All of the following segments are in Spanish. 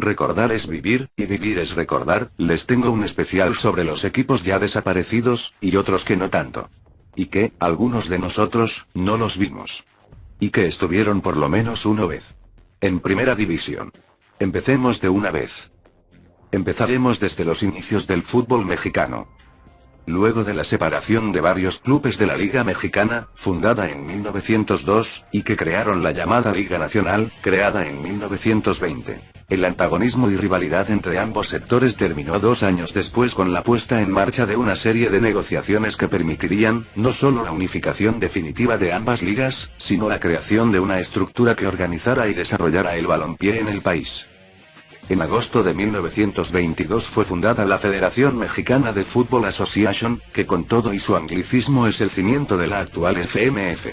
Recordar es vivir, y vivir es recordar. Les tengo un especial sobre los equipos ya desaparecidos, y otros que no tanto. Y que, algunos de nosotros, no los vimos. Y que estuvieron por lo menos una vez en primera división. Empecemos de una vez. Empezaremos desde los inicios del fútbol mexicano. Luego de la separación de varios clubes de la Liga Mexicana, fundada en 1902, y que crearon la llamada Liga Nacional, creada en 1920. El antagonismo y rivalidad entre ambos sectores terminó 2 años después con la puesta en marcha de una serie de negociaciones que permitirían, no solo la unificación definitiva de ambas ligas, sino la creación de una estructura que organizara y desarrollara el balompié en el país. En agosto de 1922 fue fundada la Federación Mexicana de Fútbol Association, que con todo y su anglicismo es el cimiento de la actual FMF.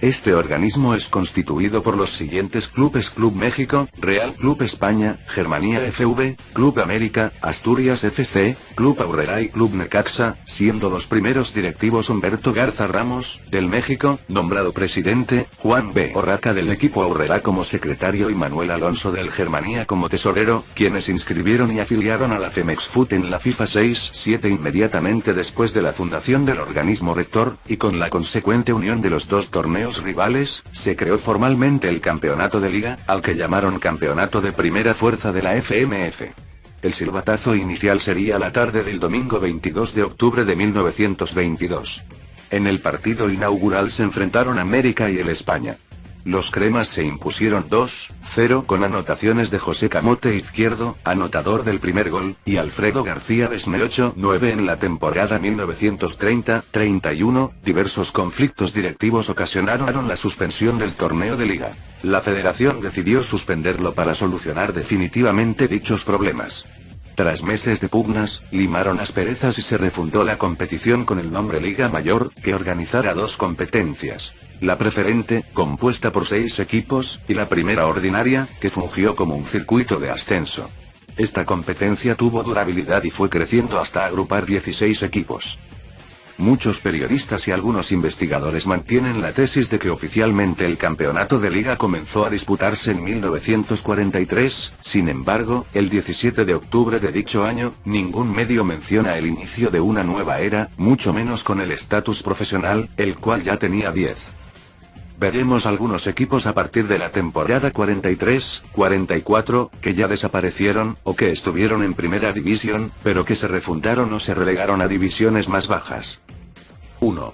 Este organismo es constituido por los siguientes clubes: Club México, Real Club España, Germania FV, Club América, Asturias FC, Club Aurrera y Club Necaxa, siendo los primeros directivos Humberto Garza Ramos, del México, nombrado presidente, Juan B. Orraca del equipo Aurrera como secretario y Manuel Alonso del Germania como tesorero, quienes inscribieron y afiliaron a la Femexfoot en la FIFA 6-7 inmediatamente después de la fundación del organismo rector, y con la consecuente unión de los dos torneos rivales, se creó formalmente el campeonato de liga, al que llamaron campeonato de primera fuerza de la FMF. El silbatazo inicial sería la tarde del domingo 22 de octubre de 1922. En el partido inaugural se enfrentaron América y el España. Los cremas se impusieron 2-0 con anotaciones de José Camote Izquierdo, anotador del primer gol, y Alfredo García Besme 8-9 en la temporada 1930-31. Diversos conflictos directivos ocasionaron la suspensión del torneo de liga. La federación decidió suspenderlo para solucionar definitivamente dichos problemas. Tras meses de pugnas, limaron asperezas y se refundó la competición con el nombre Liga Mayor, que organizara 2 competencias. La preferente, compuesta por 6 equipos, y la primera ordinaria, que fungió como un circuito de ascenso. Esta competencia tuvo durabilidad y fue creciendo hasta agrupar 16 equipos. Muchos periodistas y algunos investigadores mantienen la tesis de que oficialmente el campeonato de liga comenzó a disputarse en 1943, sin embargo, el 17 de octubre de dicho año, ningún medio menciona el inicio de una nueva era, mucho menos con el estatus profesional, el cual ya tenía 10. Veremos algunos equipos a partir de la temporada 43-44, que ya desaparecieron, o que estuvieron en primera división, pero que se refundaron o se relegaron a divisiones más bajas. 1.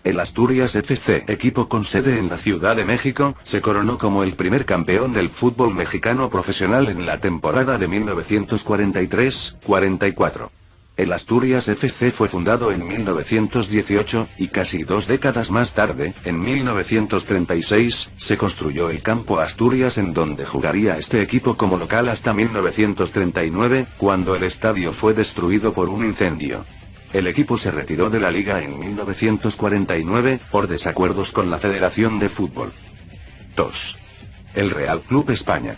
El Asturias FC, equipo con sede en la Ciudad de México, se coronó como el primer campeón del fútbol mexicano profesional en la temporada de 1943-44. El Asturias FC fue fundado en 1918, y casi 2 décadas más tarde, en 1936, se construyó el campo Asturias en donde jugaría este equipo como local hasta 1939, cuando el estadio fue destruido por un incendio. El equipo se retiró de la liga en 1949, por desacuerdos con la Federación de Fútbol. 2. El Real Club España.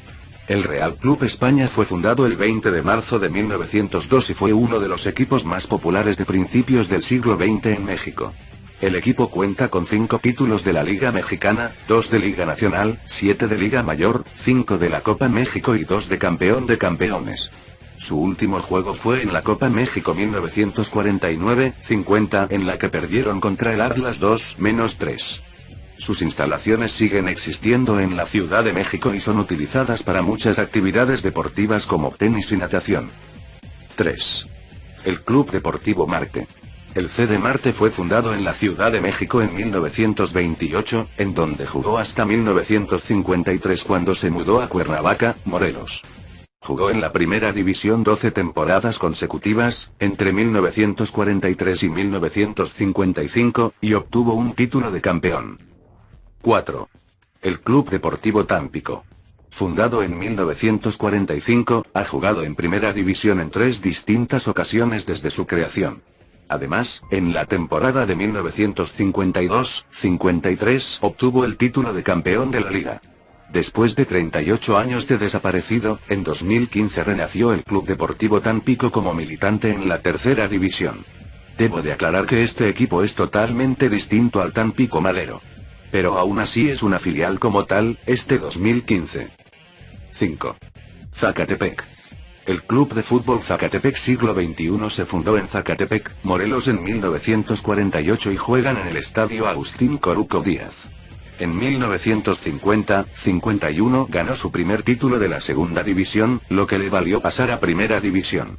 El Real Club España fue fundado el 20 de marzo de 1902 y fue uno de los equipos más populares de principios del siglo XX en México. El equipo cuenta con 5 títulos de la Liga Mexicana, 2 de Liga Nacional, 7 de Liga Mayor, 5 de la Copa México y 2 de Campeón de Campeones. Su último juego fue en la Copa México 1949-50, en la que perdieron contra el Atlas 2-3. Sus instalaciones siguen existiendo en la Ciudad de México y son utilizadas para muchas actividades deportivas como tenis y natación. 3. El Club Deportivo Marte. El CD Marte fue fundado en la Ciudad de México en 1928, en donde jugó hasta 1953 cuando se mudó a Cuernavaca, Morelos. Jugó en la primera división 12 temporadas consecutivas, entre 1943 y 1955, y obtuvo un título de campeón. 4. El Club Deportivo Tampico. Fundado en 1945, ha jugado en primera división en 3 distintas ocasiones desde su creación. Además, en la temporada de 1952-53 obtuvo el título de campeón de la liga. Después de 38 años de desaparecido, en 2015 renació el Club Deportivo Tampico como militante en la tercera división. Debo de aclarar que este equipo es totalmente distinto al Tampico Madero. Pero aún así es una filial como tal, este 2015. 5. Zacatepec. El Club de Fútbol Zacatepec siglo XXI se fundó en Zacatepec, Morelos en 1948 y juegan en el Estadio Agustín Coruco Díaz. En 1950-51 ganó su primer título de la segunda división, lo que le valió pasar a primera división.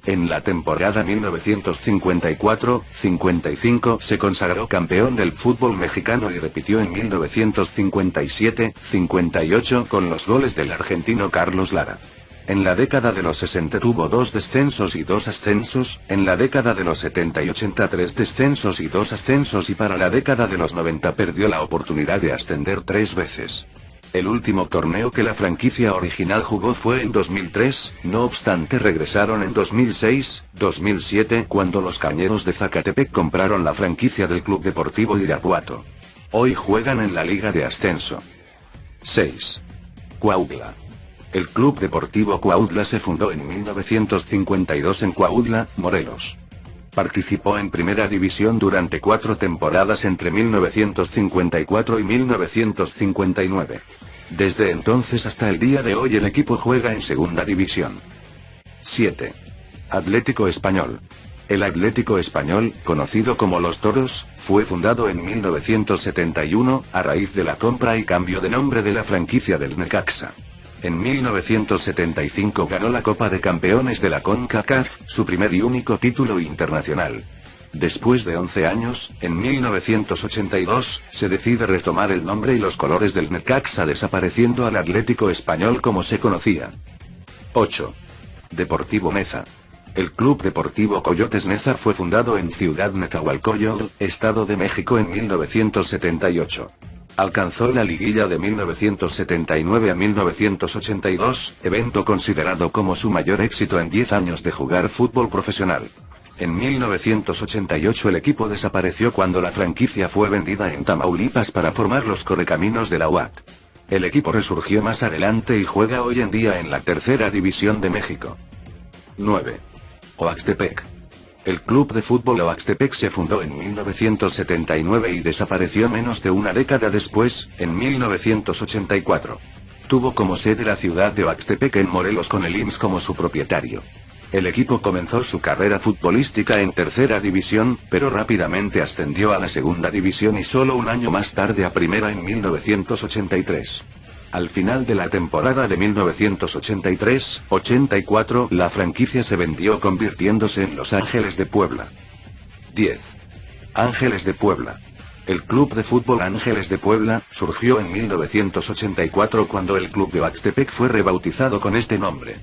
En la temporada 1954-55 se consagró campeón del fútbol mexicano y repitió en 1957-58 con los goles del argentino Carlos Lara. En la década de los 60 tuvo 2 descensos y 2 ascensos, en la década de los 70 y 80 3 descensos y 2 ascensos y para la década de los 90 perdió la oportunidad de ascender 3 veces. El último torneo que la franquicia original jugó fue en 2003, no obstante regresaron en 2006-2007 cuando los Cañeros de Zacatepec compraron la franquicia del Club Deportivo Irapuato. Hoy juegan en la Liga de Ascenso. 6. Cuautla. El Club Deportivo Cuautla se fundó en 1952 en Cuautla, Morelos. Participó en Primera División durante 4 temporadas entre 1954 y 1959. Desde entonces hasta el día de hoy el equipo juega en Segunda División. 7. Atlético Español. El Atlético Español, conocido como Los Toros, fue fundado en 1971, a raíz de la compra y cambio de nombre de la franquicia del Necaxa. En 1975 ganó la Copa de Campeones de la CONCACAF, su primer y único título internacional. Después de 11 años, en 1982, se decide retomar el nombre y los colores del Necaxa desapareciendo al Atlético Español como se conocía. 8. Deportivo Neza. El Club Deportivo Coyotes Neza fue fundado en Ciudad Nezahualcóyotl, Estado de México en 1978. Alcanzó la liguilla de 1979 a 1982, evento considerado como su mayor éxito en 10 años de jugar fútbol profesional. En 1988 el equipo desapareció cuando la franquicia fue vendida en Tamaulipas para formar los Correcaminos de la UAT. El equipo resurgió más adelante y juega hoy en día en la Tercera División de México. 9. Oaxtepec. El Club de Fútbol Oaxtepec se fundó en 1979 y desapareció menos de una década después, en 1984. Tuvo como sede la ciudad de Oaxtepec en Morelos con el IMSS como su propietario. El equipo comenzó su carrera futbolística en Tercera División, pero rápidamente ascendió a la Segunda División y solo un año más tarde a Primera en 1983. Al final de la temporada de 1983-84, la franquicia se vendió convirtiéndose en Los Ángeles de Puebla. 10. Ángeles de Puebla. El Club de Fútbol Ángeles de Puebla surgió en 1984 cuando el club de Oaxtepec fue rebautizado con este nombre.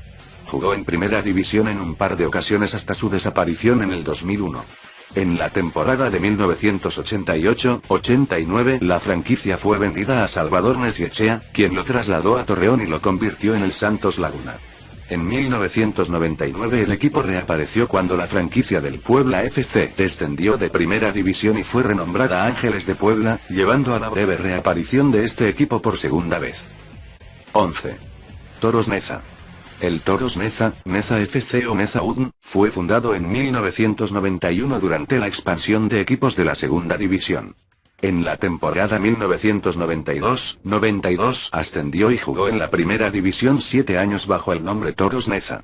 Jugó en Primera División en un par de ocasiones hasta su desaparición en el 2001. En la temporada de 1988-89 la franquicia fue vendida a Salvador Nesiechea, quien lo trasladó a Torreón y lo convirtió en el Santos Laguna. En 1999 el equipo reapareció cuando la franquicia del Puebla FC descendió de Primera División y fue renombrada Ángeles de Puebla, llevando a la breve reaparición de este equipo por segunda vez. 11. Toros Neza. El Toros Neza, Neza FC o Neza UDN, fue fundado en 1991 durante la expansión de equipos de la Segunda División. En la temporada 1992-92 ascendió y jugó en la Primera División 7 años bajo el nombre Toros Neza.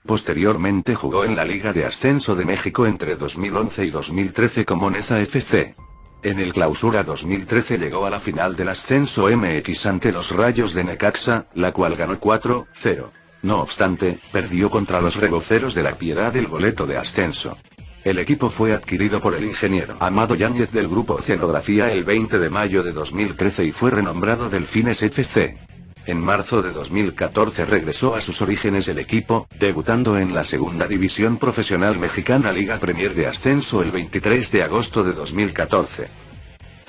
Posteriormente jugó en la Liga de Ascenso de México entre 2011 y 2013 como Neza FC. En el Clausura 2013 llegó a la final del Ascenso MX ante los Rayos de Necaxa, la cual ganó 4-0. No obstante, perdió contra los Reboceros de la Piedad el boleto de ascenso. El equipo fue adquirido por el ingeniero Amado Yáñez del Grupo Oceanografía el 20 de mayo de 2013 y fue renombrado Delfines FC. En marzo de 2014 regresó a sus orígenes el equipo, debutando en la Segunda División Profesional Mexicana Liga Premier de Ascenso el 23 de agosto de 2014.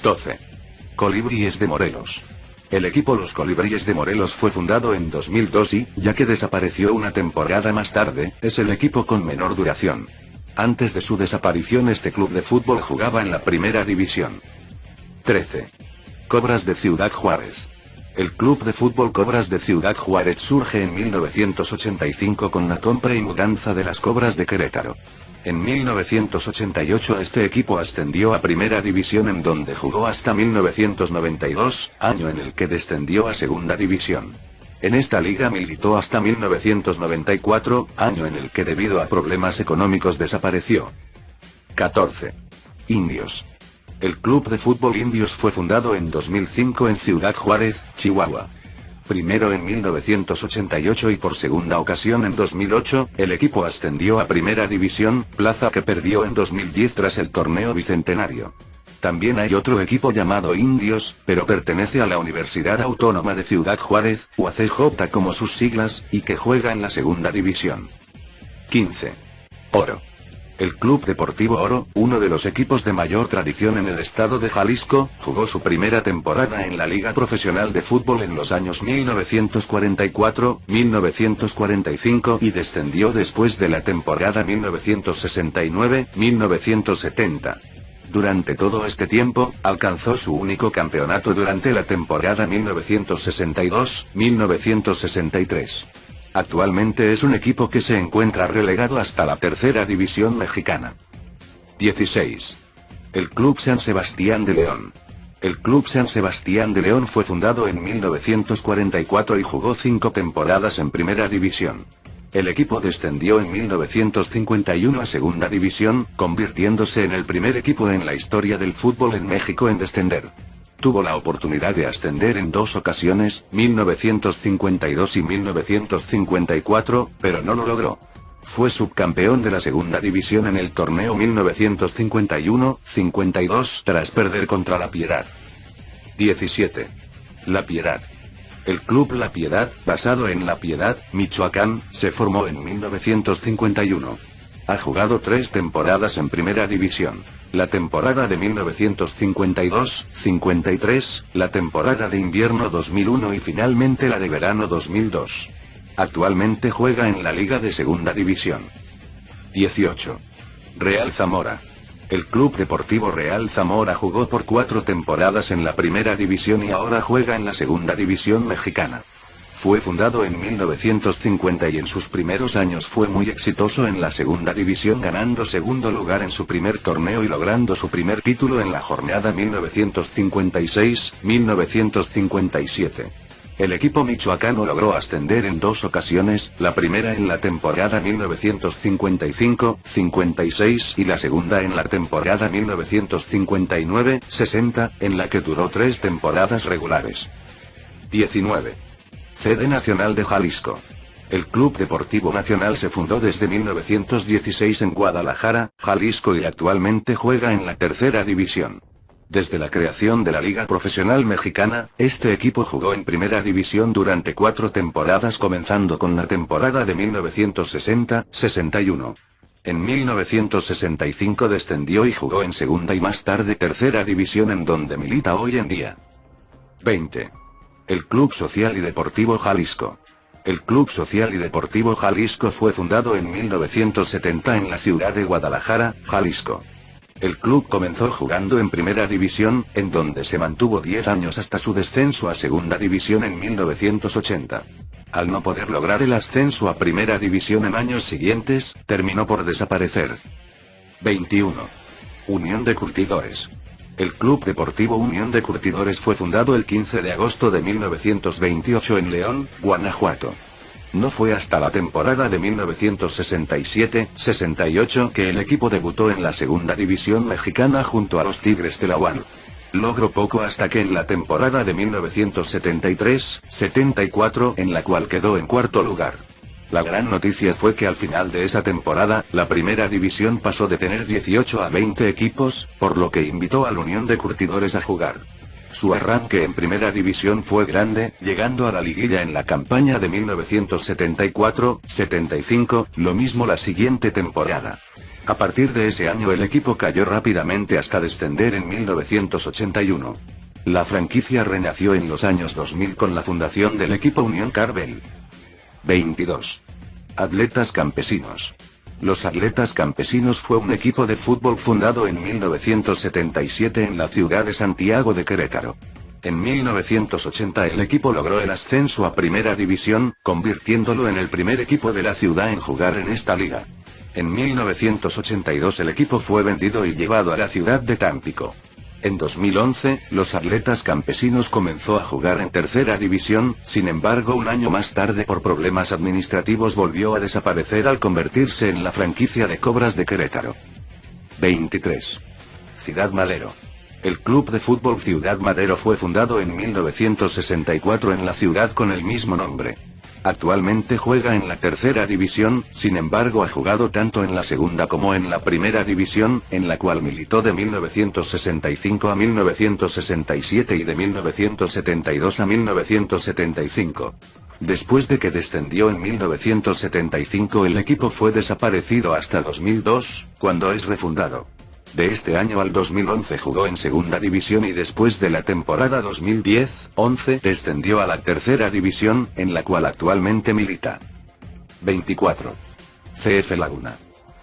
12. Colibríes de Morelos. El equipo Los Colibríes de Morelos fue fundado en 2002 y, ya que desapareció una temporada más tarde, es el equipo con menor duración. Antes de su desaparición este club de fútbol jugaba en la Primera División. 13. Cobras de Ciudad Juárez. El Club de Fútbol Cobras de Ciudad Juárez surge en 1985 con la compra y mudanza de las Cobras de Querétaro. En 1988 este equipo ascendió a Primera División en donde jugó hasta 1992, año en el que descendió a Segunda División. En esta liga militó hasta 1994, año en el que debido a problemas económicos desapareció. 14. Indios. El Club de Fútbol Indios fue fundado en 2005 en Ciudad Juárez, Chihuahua. Primero en 1988 y por segunda ocasión en 2008, el equipo ascendió a Primera División, plaza que perdió en 2010 tras el torneo bicentenario. También hay otro equipo llamado Indios, pero pertenece a la Universidad Autónoma de Ciudad Juárez, UACJ como sus siglas, y que juega en la Segunda División. 15. Oro. El Club Deportivo Oro, uno de los equipos de mayor tradición en el estado de Jalisco, jugó su primera temporada en la Liga Profesional de Fútbol en los años 1944-1945 y descendió después de la temporada 1969-1970. Durante todo este tiempo, alcanzó su único campeonato durante la temporada 1962-1963. Actualmente es un equipo que se encuentra relegado hasta la Tercera División Mexicana. 16. El Club San Sebastián de León. El Club San Sebastián de León fue fundado en 1944 y jugó 5 temporadas en Primera División. El equipo descendió en 1951 a Segunda División, convirtiéndose en el primer equipo en la historia del fútbol en México en descender. Tuvo la oportunidad de ascender en 2 ocasiones, 1952 y 1954, pero no lo logró. Fue subcampeón de la Segunda División en el torneo 1951-52 tras perder contra La Piedad. 17. La Piedad. El Club La Piedad, basado en La Piedad, Michoacán, se formó en 1951. Ha jugado 3 temporadas en Primera División. La temporada de 1952-53, la temporada de invierno 2001 y finalmente la de verano 2002. Actualmente juega en la Liga de Segunda División. 18. Real Zamora. El Club Deportivo Real Zamora jugó por 4 temporadas en la Primera División y ahora juega en la Segunda División Mexicana. Fue fundado en 1950 y en sus primeros años fue muy exitoso en la Segunda División, ganando segundo lugar en su primer torneo y logrando su primer título en la jornada 1956-1957. El equipo michoacano logró ascender en 2 ocasiones, la primera en la temporada 1955-56 y la segunda en la temporada 1959-60, en la que duró 3 temporadas regulares. 19. CD Nacional de Jalisco. El Club Deportivo Nacional se fundó desde 1916 en Guadalajara, Jalisco y actualmente juega en la Tercera División. Desde la creación de la Liga Profesional Mexicana, este equipo jugó en Primera División durante 4 temporadas, comenzando con la temporada de 1960-61. En 1965 descendió y jugó en Segunda y más tarde Tercera División, en donde milita hoy en día. 20. El Club Social y Deportivo Jalisco. El Club Social y Deportivo Jalisco fue fundado en 1970 en la ciudad de Guadalajara, Jalisco. El club comenzó jugando en Primera División, en donde se mantuvo 10 años hasta su descenso a Segunda División en 1980. Al no poder lograr el ascenso a Primera División en años siguientes, terminó por desaparecer. 21. Unión de Curtidores. El Club Deportivo Unión de Curtidores fue fundado el 15 de agosto de 1928 en León, Guanajuato. No fue hasta la temporada de 1967-68 que el equipo debutó en la Segunda División Mexicana junto a los Tigres de la UAN. Logró poco hasta que en la temporada de 1973-74, en la cual quedó en 4º lugar. La gran noticia fue que al final de esa temporada, la Primera División pasó de tener 18 a 20 equipos, por lo que invitó al Unión de Curtidores a jugar. Su arranque en Primera División fue grande, llegando a la liguilla en la campaña de 1974-75, lo mismo la siguiente temporada. A partir de ese año el equipo cayó rápidamente hasta descender en 1981. La franquicia renació en los años 2000 con la fundación del equipo Unión Carbel. 22. Atletas Campesinos. Los Atletas Campesinos fue un equipo de fútbol fundado en 1977 en la ciudad de Santiago de Querétaro. En 1980 el equipo logró el ascenso a Primera División, convirtiéndolo en el primer equipo de la ciudad en jugar en esta liga. En 1982 el equipo fue vendido y llevado a la ciudad de Tampico. En 2011, los Atletas Campesinos comenzó a jugar en tercera división, sin embargo un año más tarde por problemas administrativos volvió a desaparecer al convertirse en la franquicia de Cobras de Querétaro. 23. Ciudad Madero. El Club de Fútbol Ciudad Madero fue fundado en 1964 en la ciudad con el mismo nombre. Actualmente juega en la tercera división, sin embargo ha jugado tanto en la segunda como en la primera división, en la cual militó de 1965 a 1967 y de 1972 a 1975. Después de que descendió en 1975 el equipo fue desaparecido hasta 2002, cuando es refundado. De este año al 2011 jugó en segunda división y después de la temporada 2010-11 descendió a la tercera división, en la cual actualmente milita. 24. CF Laguna.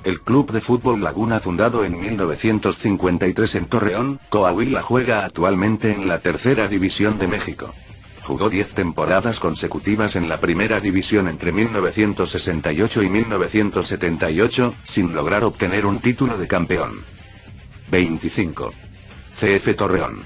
El Club de Fútbol Laguna fundado en 1953 en Torreón, Coahuila juega actualmente en la tercera división de México. Jugó 10 temporadas consecutivas en la primera división entre 1968 y 1978, sin lograr obtener un título de campeón. 25. CF Torreón.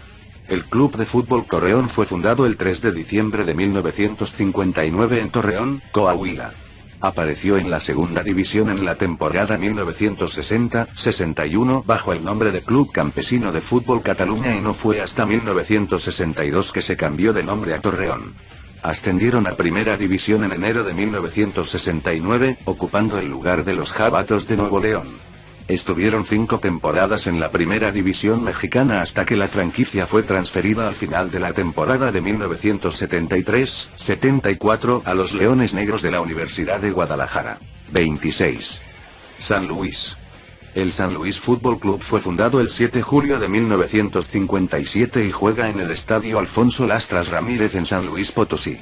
El Club de Fútbol Torreón fue fundado el 3 de diciembre de 1959 en Torreón, Coahuila. Apareció en la segunda división en la temporada 1960-61 bajo el nombre de Club Campesino de Fútbol Cataluña y no fue hasta 1962 que se cambió de nombre a Torreón. Ascendieron a primera división en enero de 1969, ocupando el lugar de los Jabatos de Nuevo León. Estuvieron 5 temporadas en la primera división mexicana hasta que la franquicia fue transferida al final de la temporada de 1973-74 a los Leones Negros de la Universidad de Guadalajara. 26. San Luis. El San Luis Fútbol Club fue fundado el 7 de julio de 1957 y juega en el Estadio Alfonso Lastras Ramírez en San Luis Potosí.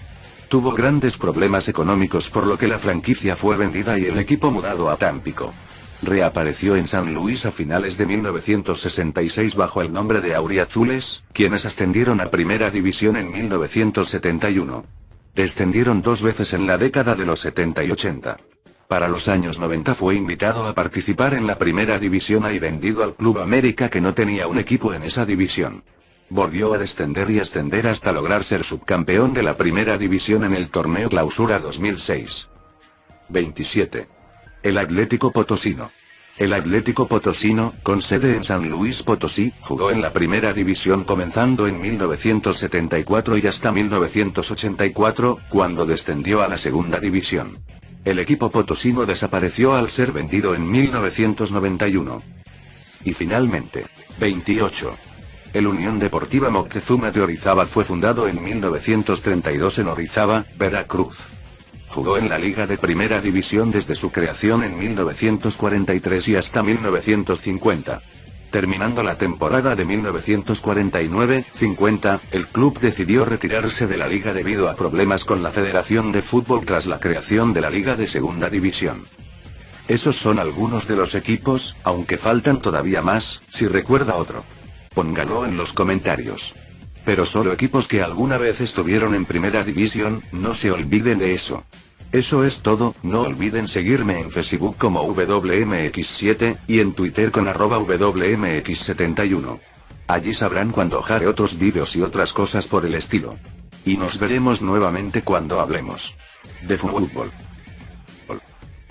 Tuvo grandes problemas económicos por lo que la franquicia fue vendida y el equipo mudado a Tampico. Reapareció en San Luis a finales de 1966 bajo el nombre de Auriazules, quienes ascendieron a primera división en 1971. Descendieron 2 veces en la década de los 70 y 80. Para los años 90 fue invitado a participar en la primera división y vendido al Club América que no tenía un equipo en esa división. Volvió a descender y ascender hasta lograr ser subcampeón de la primera división en el torneo Clausura 2006. 27. El Atlético Potosino. El Atlético Potosino, con sede en San Luis Potosí, jugó en la primera división comenzando en 1974 y hasta 1984, cuando descendió a la segunda división. El equipo potosino desapareció al ser vendido en 1991. Y finalmente, 28. El Unión Deportiva Moctezuma de Orizaba fue fundado en 1932 en Orizaba, Veracruz. Jugó en la Liga de Primera División desde su creación en 1943 y hasta 1950. Terminando la temporada de 1949-50, el club decidió retirarse de la liga debido a problemas con la Federación de Fútbol tras la creación de la Liga de Segunda División. Esos son algunos de los equipos, aunque faltan todavía más, si recuerda otro. Póngalo en los comentarios. Pero solo equipos que alguna vez estuvieron en primera división, no se olviden de eso. Eso es todo, no olviden seguirme en Facebook como WMX7, y en Twitter con @WMX71. Allí sabrán cuando haré otros vídeos y otras cosas por el estilo. Y nos veremos nuevamente cuando hablemos de fútbol.